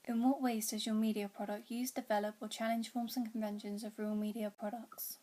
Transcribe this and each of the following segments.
In what ways does your media product use, develop, or challenge forms and conventions of real media products?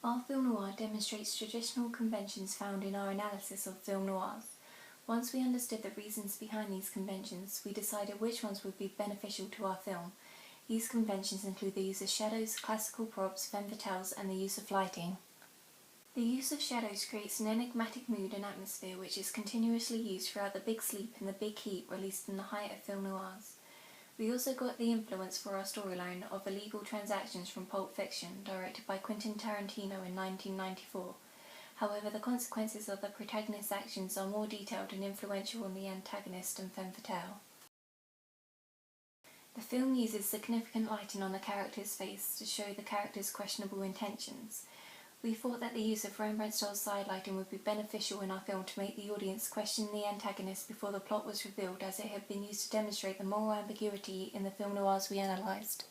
Our film noir demonstrates traditional conventions found in our analysis of film noirs. Once we understood the reasons behind these conventions, we decided which ones would be beneficial to our film. These conventions include the use of shadows, classical props, femme fatales, and the use of lighting. The use of shadows creates an enigmatic mood and atmosphere which is continuously used throughout The Big Sleep and The Big Heat, released in the height of film noirs. We also got the influence for our storyline of illegal transactions from Pulp Fiction, directed by Quentin Tarantino in 1994. However, the consequences of the protagonist's actions are more detailed and influential on the antagonist and femme fatale. The film uses significant lighting on the character's face to show the character's questionable intentions. We thought that the use of Rembrandt-style side lighting would be beneficial in our film to make the audience question the antagonist before the plot was revealed, as it had been used to demonstrate the moral ambiguity in the film noirs we analysed.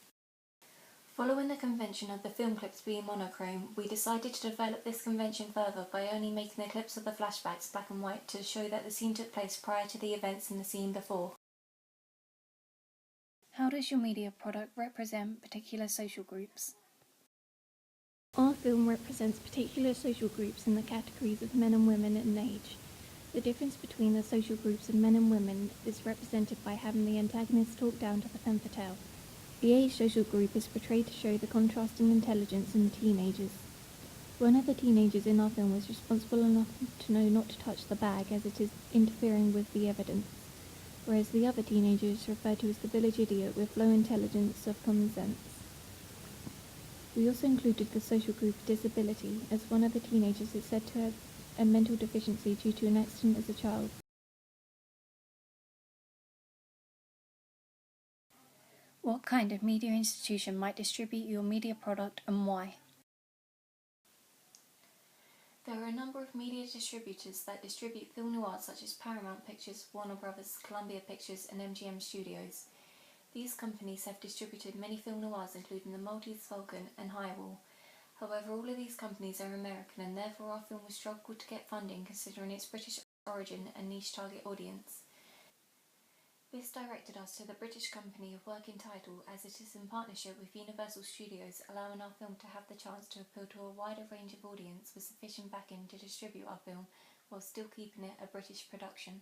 Following the convention of the film clips being monochrome, we decided to develop this convention further by only making the clips of the flashbacks black and white to show that the scene took place prior to the events in the scene before. How does your media product represent particular social groups? Our film represents particular social groups in the categories of men and women in age. The difference between the social groups of men and women is represented by having the antagonist talk down to the femme fatale. The age social group is portrayed to show the contrasting intelligence in the teenagers. One of the teenagers in our film was responsible enough to know not to touch the bag as it is interfering with the evidence, whereas the other teenager is referred to as the village idiot with low intelligence of common sense. We also included the social group disability, as one of the teenagers is said to have a mental deficiency due to an accident as a child. What kind of media institution might distribute your media product and why? There are a number of media distributors that distribute film noirs such as Paramount Pictures, Warner Brothers, Columbia Pictures, and MGM Studios. These companies have distributed many film noirs including The Maltese Falcon and Highwall. However, all of these companies are American and therefore our film will struggle to get funding considering its British origin and niche target audience. This directed us to the British company of Working Title, as it is in partnership with Universal Studios, allowing our film to have the chance to appeal to a wider range of audience with sufficient backing to distribute our film while still keeping it a British production.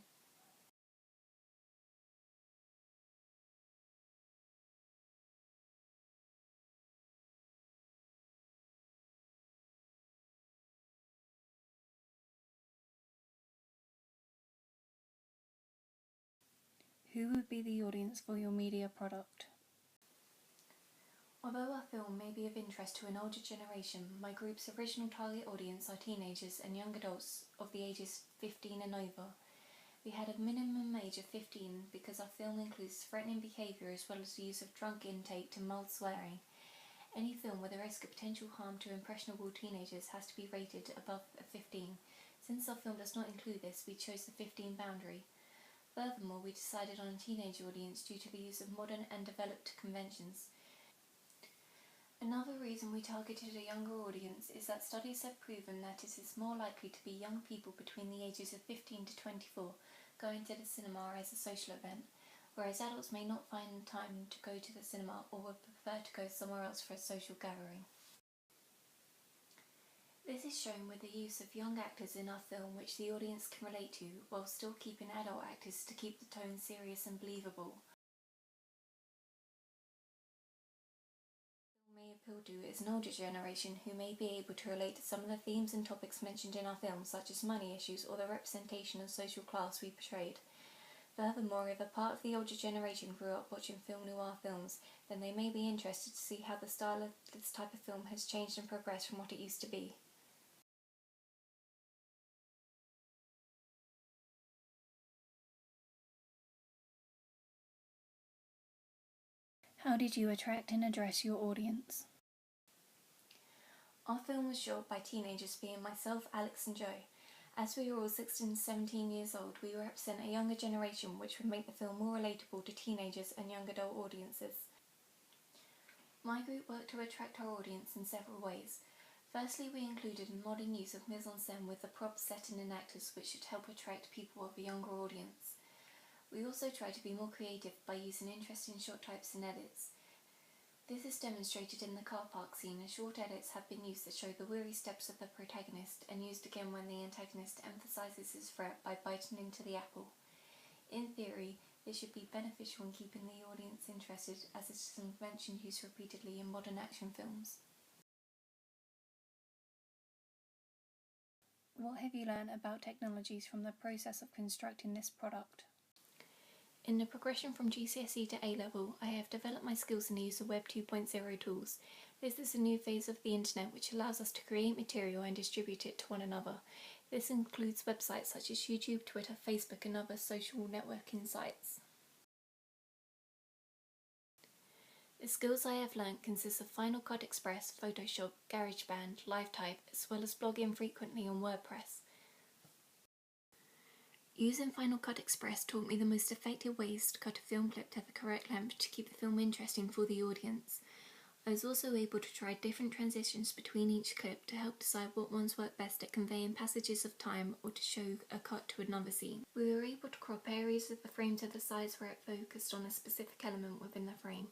Who would be the audience for your media product? Although our film may be of interest to an older generation, my group's original target audience are teenagers and young adults of the ages 15 and over. We had a minimum age of 15 because our film includes threatening behaviour as well as the use of drunk intake to mild swearing. Any film with a risk of potential harm to impressionable teenagers has to be rated above a 15. Since our film does not include this, we chose the 15 boundary. Furthermore, we decided on a teenage audience due to the use of modern and developed conventions. Another reason we targeted a younger audience is that studies have proven that it is more likely to be young people between the ages of 15 to 24 going to the cinema as a social event, whereas adults may not find time to go to the cinema or would prefer to go somewhere else for a social gathering. This is shown with the use of young actors in our film which the audience can relate to, while still keeping adult actors to keep the tone serious and believable. What may appeal to is an older generation who may be able to relate to some of the themes and topics mentioned in our film, such as money issues or the representation of social class we portrayed. Furthermore, if a part of the older generation grew up watching film noir films, then they may be interested to see how the style of this type of film has changed and progressed from what it used to be. How did you attract and address your audience? Our film was shot by teenagers, being myself, Alex and Joe. As we are all 16 and 17 years old, we represent a younger generation which would make the film more relatable to teenagers and young adult audiences. My group worked to attract our audience in several ways. Firstly, we included a modern use of mise-en-scène with the props, setting and actors which should help attract people of a younger audience. We also try to be more creative by using interesting shot types and edits. This is demonstrated in the car park scene, as short edits have been used that show the weary steps of the protagonist, and used again when the antagonist emphasises his threat by biting into the apple. In theory, this should be beneficial in keeping the audience interested, as it is a convention used repeatedly in modern action films. What have you learned about technologies from the process of constructing this product? In the progression from GCSE to A-level, I have developed my skills in the use of Web 2.0 tools. This is a new phase of the internet which allows us to create material and distribute it to one another. This includes websites such as YouTube, Twitter, Facebook and other social networking sites. The skills I have learnt consist of Final Cut Express, Photoshop, GarageBand, LiveType, as well as blogging frequently on WordPress. Using Final Cut Express taught me the most effective ways to cut a film clip to the correct length to keep the film interesting for the audience. I was also able to try different transitions between each clip to help decide what ones work best at conveying passages of time or to show a cut to another scene. We were able to crop areas of the frame to the size where it focused on a specific element within the frame.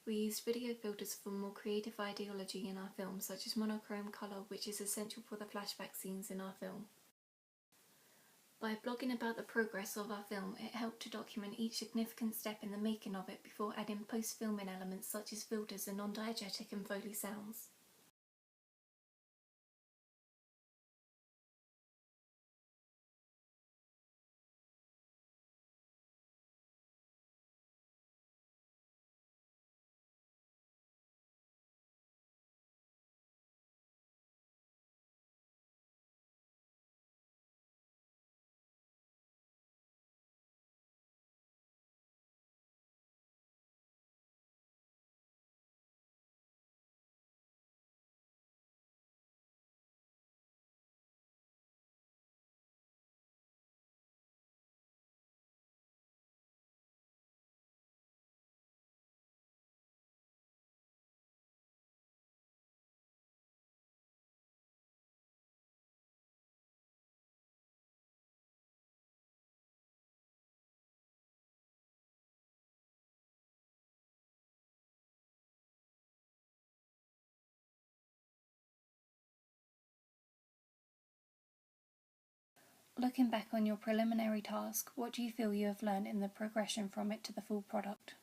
We used video filters for more creative ideology in our film, such as monochrome colour, which is essential for the flashback scenes in our film. By blogging about the progress of our film, it helped to document each significant step in the making of it before adding post-filming elements such as filters and non-diegetic and Foley sounds. Looking back on your preliminary task, what do you feel you have learned in the progression from it to the full product?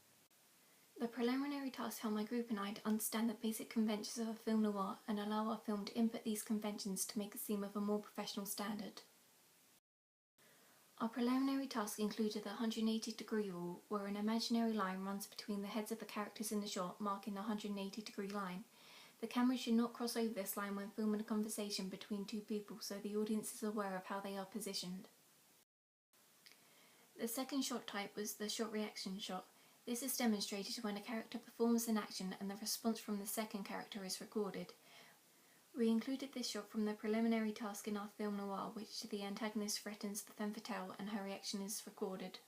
The preliminary task helped my group and I to understand the basic conventions of a film noir and allow our film to input these conventions to make it seem of a more professional standard. Our preliminary task included the 180-degree rule, where an imaginary line runs between the heads of the characters in the shot, marking the 180-degree line. The camera should not cross over this line when filming a conversation between two people, so the audience is aware of how they are positioned. The second shot type was the shot reaction shot. This is demonstrated when a character performs an action and the response from the second character is recorded. We included this shot from the preliminary task in our film noir, which the antagonist threatens the femme fatale and her reaction is recorded.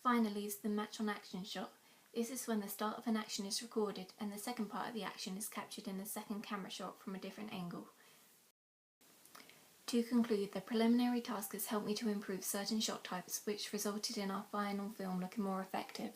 Finally is the match on action shot. This is when the start of an action is recorded and the second part of the action is captured in a second camera shot from a different angle. To conclude, the preliminary task has helped me to improve certain shot types, which resulted in our final film looking more effective.